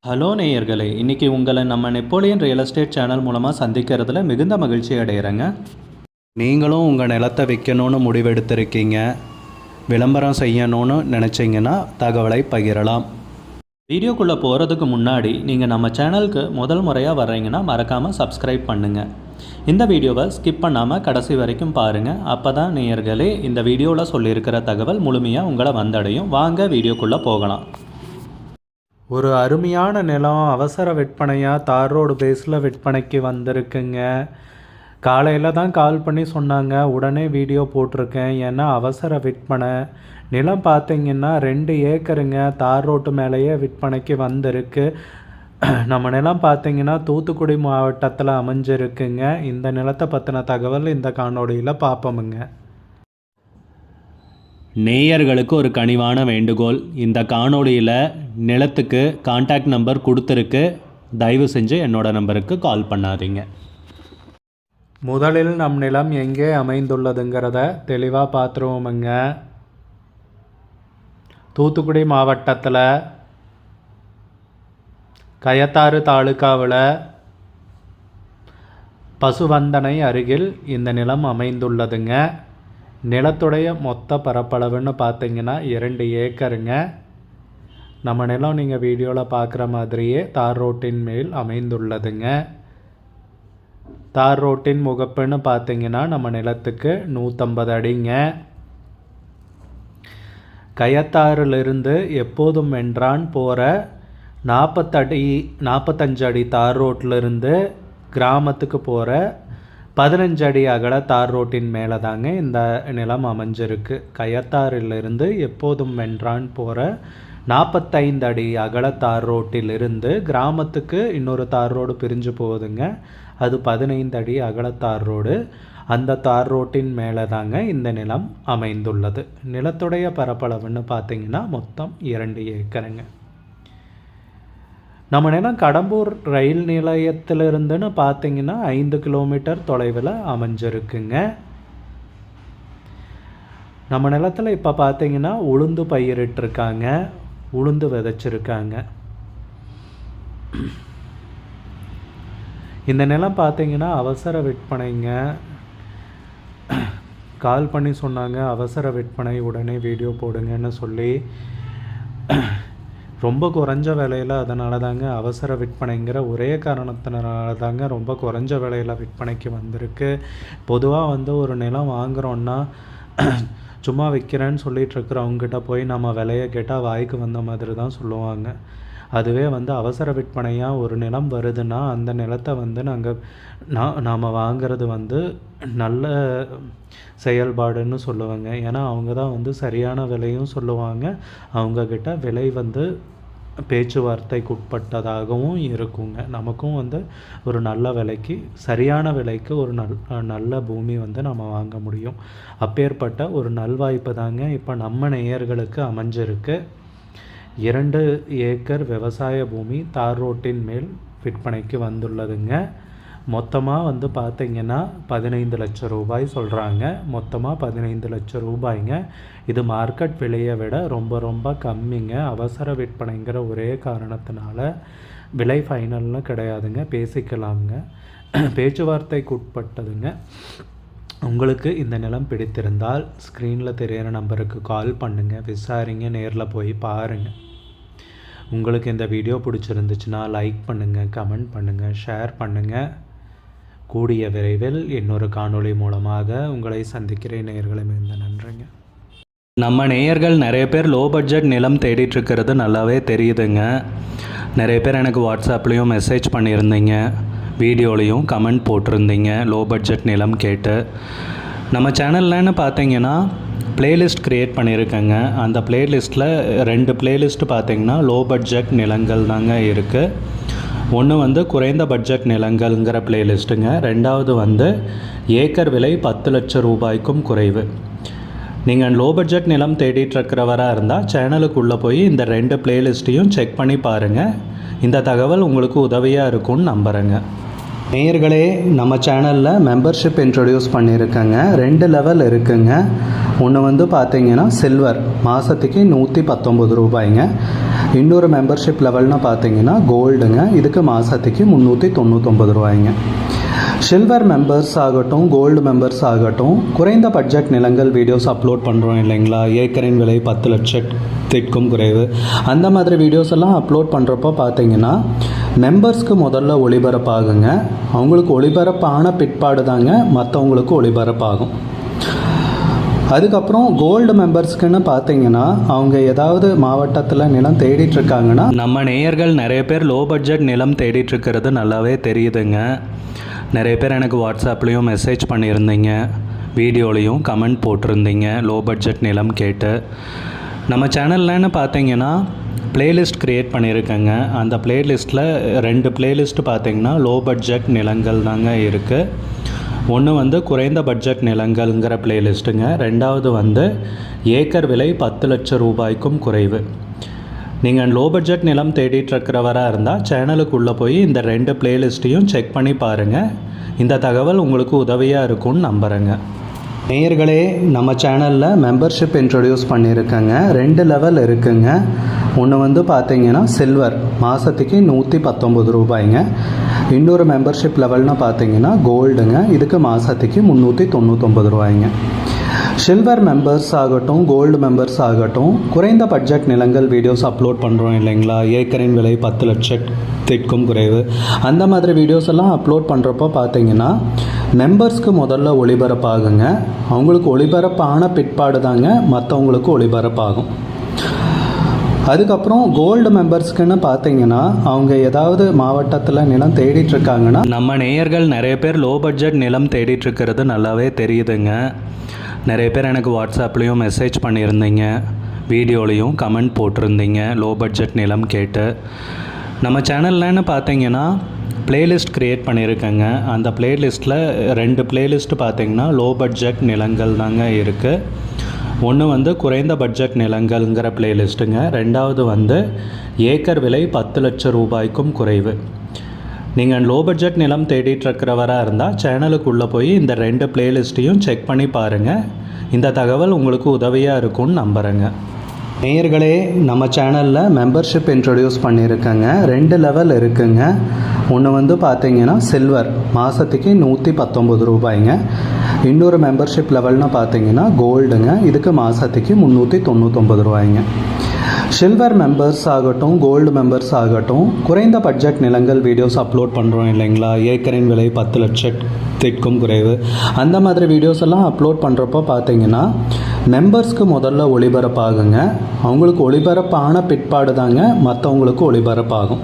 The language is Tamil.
ஹலோ நேயர்களே, இன்றைக்கி உங்களை நம்ம நெப்போலியன் ரியல் எஸ்டேட் சேனல் மூலமாக சந்திக்கிறதுல மிகுந்த மகிழ்ச்சி அடைகிறேங்க. நீங்களும் உங்கள் நிலத்தை விற்கணும்னு முடிவெடுத்திருக்கீங்க, விளம்பரம் செய்யணும்னு நினச்சிங்கன்னா தகவலை பகிரலாம். வீடியோக்குள்ளே போகிறதுக்கு முன்னாடி நீங்கள் நம்ம சேனலுக்கு முதல் முறையாக வர்றீங்கன்னா மறக்காமல் சப்ஸ்கிரைப் பண்ணுங்கள். இந்த வீடியோவை ஸ்கிப் பண்ணாமல் கடைசி வரைக்கும் பாருங்கள். அப்போ தான் நேயர்களே இந்த வீடியோவில் சொல்லியிருக்கிற தகவல் முழுமையாக உங்களை வந்தடையும். வாங்க வீடியோக்குள்ளே போகலாம். ஒரு அருமையான நிலம் அவசர விற்பனையாக தார் ரோடு பேஸில் விற்பனைக்கு வந்திருக்குங்க. காலையில் தான் கால் பண்ணி சொன்னாங்க, உடனே வீடியோ போட்டிருக்கேன். ஏன்னா அவசர விற்பனை. நிலம் பார்த்திங்கன்னா 2 ஏக்கருங்க, தார் ரோட்டு மேலேயே விற்பனைக்கு வந்திருக்கு. நம்ம நிலம் பார்த்திங்கன்னா தூத்துக்குடி மாவட்டத்தில் அமைஞ்சிருக்குங்க. இந்த நிலத்தை பற்றின தகவல் இந்த காணொளியில் பார்ப்போமுங்க. நேயர்களுக்கு ஒரு கனிவான வேண்டுகோள், இந்த காணொளியில் நிலத்துக்கு கான்டாக்ட் நம்பர் கொடுத்துருக்கு, தயவு செஞ்சு என்னோட நம்பருக்கு கால் பண்ணாதீங்க. முதலில் நம் நிலம் எங்கே அமைந்துள்ளதுங்கிறத தெளிவாக பார்த்துருவோமுங்க. தூத்துக்குடி மாவட்டத்தில் கயத்தாறு தாலுக்காவில் பசுவந்தனை அருகில் இந்த நிலம் அமைந்துள்ளதுங்க. நிலத்துடைய மொத்த பரப்பளவுன்னு பார்த்திங்கன்னா 2 ஏக்கருங்க. நம்ம நிலம் நீங்கள் வீடியோவில் பார்க்குற மாதிரியே தார் ரோட்டின் மேல் அமைந்துள்ளதுங்க. தார் ரோட்டின் முகப்புன்னு பார்த்திங்கன்னா நம்ம நிலத்துக்கு 150 அடிங்க. கயத்தாறிலிருந்து எப்போதும் வென்றான் போகிற 45 அடி தார் ரோட்டிலிருந்து கிராமத்துக்கு போகிற 15 அடி அகல தார் ரோட்டின் மேலே தாங்க இந்த நிலம் அமைஞ்சிருக்கு. கயத்தாறிலிருந்து எப்போதும் வென்றான் போகிற 45 அடி அகல தார் ரோட்டிலிருந்து கிராமத்துக்கு இன்னொரு தார் ரோடு பிரிஞ்சு போகுதுங்க. அது 15 அடி அகல தார் ரோடு. அந்த தார் ரோட்டின் மேலே தாங்க இந்த நிலம் அமைந்துள்ளது. நிலத்துடைய பரப்பளவுன்னு பார்த்திங்கன்னா மொத்தம் 2 ஏக்கருங்க. நம்ம நிலம் கடம்பூர் ரயில் நிலையத்திலிருந்துன்னு பார்த்திங்கன்னா 5 கிலோமீட்டர் தொலைவில் அமைஞ்சிருக்குங்க. நம்ம நிலத்தில் இப்போ பார்த்திங்கன்னா உளுந்து பயிரிட்டிருக்காங்க, உளுந்து விதைச்சிருக்காங்க. இந்த நிலம் பார்த்திங்கன்னா அவசர விற்பனைங்க. கால் பண்ணி சொன்னாங்க அவசர விற்பனை, உடனே வீடியோ போடுங்கன்னு சொல்லி. ரொம்ப குறைஞ்ச விலையில், அதனால தாங்க அவசர விற்பனைங்கிற ஒரே காரணத்தினால தாங்க ரொம்ப குறைஞ்ச விலையில் விற்பனைக்கு வந்திருக்கு. பொதுவாக ஒரு நிலம் வாங்குகிறோன்னா சும்மா விற்கிறேன்னு சொல்லிகிட்ருக்கிறவங்ககிட்ட போய் நம்ம விலையை கேட்டால் வாய்க்கு வந்த மாதிரி தான் சொல்லுவாங்க. அதுவே அவசர விற்பனையாக ஒரு நிலம் வருதுன்னா அந்த நிலத்தை நாம் வாங்கிறது நல்ல செயல்பாடுன்னு சொல்லுவாங்க. ஏன்னா அவங்க தான் சரியான விலையும் சொல்லுவாங்க. அவங்கக்கிட்ட விலை பேச்சுவார்த்தைக்கு உட்பட்டதாகவும் இருக்குங்க. நமக்கும் ஒரு நல்ல விலைக்கு, சரியான விலைக்கு ஒரு நல்ல பூமி நம்ம வாங்க முடியும். அப்பேற்பட்ட ஒரு நல்வாய்ப்பு தாங்க இப்போ நம்ம நேயர்களுக்கு அமைஞ்சிருக்கு. 2 ஏக்கர் விவசாய பூமி தார் ரோட்டின் மேல் விற்பனைக்கு வந்துள்ளதுங்க. மொத்தமாக பார்த்திங்கன்னா 15 லட்சம் ரூபாய் சொல்கிறாங்க. மொத்தமாக 15 லட்சம் ரூபாய்ங்க. இது மார்க்கெட் விலையை விட ரொம்ப ரொம்ப கம்மிங்க. அவசர விற்பனைங்கிற ஒரே காரணத்தினால விலை ஃபைனல்னு கிடையாதுங்க, பேசிக்கலாமுங்க, பேச்சுவார்த்தைக்கு உட்பட்டதுங்க. உங்களுக்கு இந்த நிலம் பிடித்திருந்தால் ஸ்க்ரீனில் தெரிகிற நம்பருக்கு கால் பண்ணுங்கள், விசாரிங்க, நேரில் போய் பாருங்கள். உங்களுக்கு இந்த வீடியோ பிடிச்சிருந்துச்சுன்னா லைக் பண்ணுங்கள், கமெண்ட் பண்ணுங்கள், ஷேர் பண்ணுங்கள். கூடிய விரைவில் இன்னொரு காணொளி மூலமாக உங்களை சந்திக்கிறேன். நேயர்களை மிகுந்த நன்றிங்க. நம்ம நேயர்கள் நிறைய பேர் லோ பட்ஜெட் நிலம் தேடிட்டுருக்கிறது நல்லாவே தெரியுதுங்க. நிறைய பேர் எனக்கு வாட்ஸ்அப்லேயும் மெசேஜ் பண்ணியிருந்தீங்க, வீடியோலையும் கமெண்ட் போட்டிருந்தீங்க லோ பட்ஜெட் நிலம் கேட்டு. நம்ம சேனல்லன்னு பார்த்தீங்கன்னா ப்ளேலிஸ்ட் க்ரியேட் பண்ணியிருக்கேங்க. அந்த ப்ளேலிஸ்ட்டில் 2 ப்ளேலிஸ்ட்டு பார்த்திங்கன்னா லோ பட்ஜெட் நிலங்கள் தாங்க இருக்குது. ஒன்று குறைந்த பட்ஜெட் நிலங்கள்ங்கிற ப்ளேலிஸ்ட்டுங்க. ரெண்டாவது ஏக்கர் விலை 10 லட்சம் ரூபாய்க்கும் குறைவு. நீங்கள் லோ பட்ஜெட் நிலம் தேடிட்டுருக்கிறவராக இருந்தால் சேனலுக்குள்ளே போய் இந்த 2 ப்ளேலிஸ்ட்டையும் செக் பண்ணி பாருங்கள். இந்த தகவல் உங்களுக்கு உதவியாக இருக்கும்னு நம்புகிறேங்க. நேயர்களே, நம்ம சேனலில் மெம்பர்ஷிப் இன்ட்ரடியூஸ் பண்ணியிருக்கேங்க. 2 லெவல் இருக்குங்க. ஒன்று வந்து பார்த்தீங்கன்னா சில்வர், மாதத்துக்கு 119 ரூபாய்ங்க. இன்னொரு மெம்பர்ஷிப் லெவல்னு பார்த்தீங்கன்னா கோல்டுங்க, இதுக்கு மாதத்துக்கு 399 ரூபாய்ங்க. சில்வர் மெம்பர்ஸ் ஆகட்டும், கோல்டு மெம்பர்ஸ் ஆகட்டும், குறைந்த பட்ஜெட் நிலங்கள் வீடியோஸ் அப்லோட் பண்ணுறோம் இல்லைங்களா, ஏக்கரின் விலை 10 லட்சத்திற்கும் குறைவு, அந்த மாதிரி வீடியோஸ் எல்லாம் அப்லோட் பண்ணுறப்போ பார்த்தீங்கன்னா மெம்பர்ஸ்க்கு முதல்ல ஒளிபரப்பாகுங்க. அவங்களுக்கு ஒளிபரப்பான பிற்பாடு தாங்க மற்றவங்களுக்கு ஒளிபரப்பாகும். அதுக்கப்புறம் கோல்டு மெம்பர்ஸ்க்குன்னு பார்த்தீங்கன்னா அவங்க ஏதாவது மாவட்டத்தில் நிலம் தேடிட்டுருக்காங்கன்னா, நம்ம நேயர்கள் நிறைய பேர் லோ பட்ஜெட் நிலம் தேடிட்டுருக்கிறது நல்லாவே தெரியுதுங்க. நிறைய பேர் எனக்கு வாட்ஸ்அப்லேயும் மெசேஜ் பண்ணியிருந்தீங்க, வீடியோலையும் கமெண்ட் போட்டிருந்தீங்க லோ பட்ஜெட் நிலம் கேட்டு. நம்ம சேனல்லன்னு பார்த்தீங்கன்னா பிளேலிஸ்ட் க்ரியேட் பண்ணியிருக்கேங்க. அந்த பிளேலிஸ்ட்டில் 2 பிளேலிஸ்ட்டு பார்த்தீங்கன்னா லோ பட்ஜெட் நிலங்கள் தாங்க இருக்குது. ஒன்று வந்து குறைந்த பட்ஜெட் நிலங்கள்ங்கிற பிளேலிஸ்ட்டுங்க. ரெண்டாவது வந்து ஏக்கர் விலை 10 லட்சம் ரூபாய்க்கும் குறைவு. நீங்கள் லோ பட்ஜெட் நிலம் தேடிட்டுருக்கிறவராக இருந்தால் சேனலுக்குள்ளே போய் இந்த 2 பிளேலிஸ்ட்டையும் செக் பண்ணி பாருங்கள். இந்த தகவல் உங்களுக்கு உதவியாக இருக்கும்னு நம்புகிறேங்க. நேயர்களே, நம்ம சேனலில் மெம்பர்ஷிப் இன்ட்ரடியூஸ் பண்ணியிருக்கேங்க. 2 லெவல் இருக்குங்க. ஒன்று வந்து பார்த்தீங்கன்னா சில்வர், மாதத்துக்கு 119 ரூபாய்ங்க. இன்னொரு மெம்பர்ஷிப் லெவல்னு பார்த்தீங்கன்னா கோல்டுங்க, இதுக்கு மாதத்துக்கு 399 ரூபாய்ங்க. சில்வர் மெம்பர்ஸ் ஆகட்டும், கோல்டு மெம்பர்ஸ் ஆகட்டும், குறைந்த பட்ஜெட் நிலங்கள் வீடியோஸ் அப்லோட் பண்ணுறோம் இல்லைங்களா, ஏக்கரின் விலை 10 லட்சத்திற்கும் குறைவு, அந்த மாதிரி வீடியோஸ் எல்லாம் அப்லோட் பண்ணுறப்போ பார்த்தீங்கன்னா மெம்பர்ஸ்க்கு முதல்ல ஒளிபரப்பாகுங்க. அவங்களுக்கு ஒளிபரப்பான பிற்பாடு தாங்க மற்றவங்களுக்கு ஒளிபரப்பாகும். அதுக்கப்புறம் கோல்டு மெம்பர்ஸ்க்குன்னு பார்த்தீங்கன்னா அவங்க ஏதாவது மாவட்டத்தில் நிலம் தேடிட்டுருக்காங்கன்னா, நம்ம நேயர்கள் நிறைய பேர் லோ பட்ஜெட் நிலம் தேடிட்டுருக்கிறது நல்லாவே தெரியுதுங்க. நிறைய பேர் எனக்கு வாட்ஸ்அப்லேயும் மெசேஜ் பண்ணியிருந்தீங்க, வீடியோலையும் கமெண்ட் போட்டிருந்தீங்க லோ பட்ஜெட் நிலம் கேட்டு. நம்ம சேனல்லன்னு பார்த்தீங்கன்னா பிளேலிஸ்ட் க்ரியேட் பண்ணியிருக்கேங்க. அந்த பிளேலிஸ்ட்டில் 2 பிளேலிஸ்ட்டு பார்த்தீங்கன்னா லோ பட்ஜெட் நிலங்கள் தாங்க இருக்குது. ஒன்று வந்து குறைந்த பட்ஜெட் நிலங்கள்ங்கிற பிளேலிஸ்ட்டுங்க. ரெண்டாவது வந்து ஏக்கர் விலை 10 லட்சம் ரூபாய்க்கும் குறைவு. நீங்கள் லோ பட்ஜெட் நிலம் தேடிட்டுருக்கிறவராக இருந்தால் சேனலுக்குள்ளே போய் இந்த 2 பிளேலிஸ்ட்டையும் செக் பண்ணி பாருங்கள். இந்த தகவல் உங்களுக்கு உதவியாக இருக்கும்னு நம்புகிறேங்க. நேயர்களே, நம்ம சேனலில் மெம்பர்ஷிப் இன்ட்ரடியூஸ் பண்ணியிருக்கேங்க. 2 லெவல் இருக்குங்க. ஒன்று வந்து பார்த்தீங்கன்னா சில்வர், மாதத்துக்கு 119 ரூபாய்ங்க. இன்னொரு மெம்பர்ஷிப் லெவல்னு பார்த்தீங்கன்னா கோல்டுங்க, இதுக்கு மாதத்துக்கு 399 ரூபாய்ங்க. சில்வர் மெம்பர்ஸ் ஆகட்டும், கோல்டு மெம்பர்ஸ் ஆகட்டும், குறைந்த பட்ஜெட் நிலங்கள் வீடியோஸ் அப்லோட் பண்ணுறோம் இல்லைங்களா, ஏக்கரின் விலை 10 லட்சத்திற்கும் குறைவு, அந்த மாதிரி வீடியோஸ் எல்லாம் அப்லோட் பண்ணுறப்போ பார்த்தீங்கன்னா மெம்பர்ஸ்க்கு முதல்ல ஒளிபரப்பாகுங்க. அவங்களுக்கு ஒளிபரப்பான பிற்பாடு தாங்க மற்றவங்களுக்கு ஒளிபரப்பாகும்.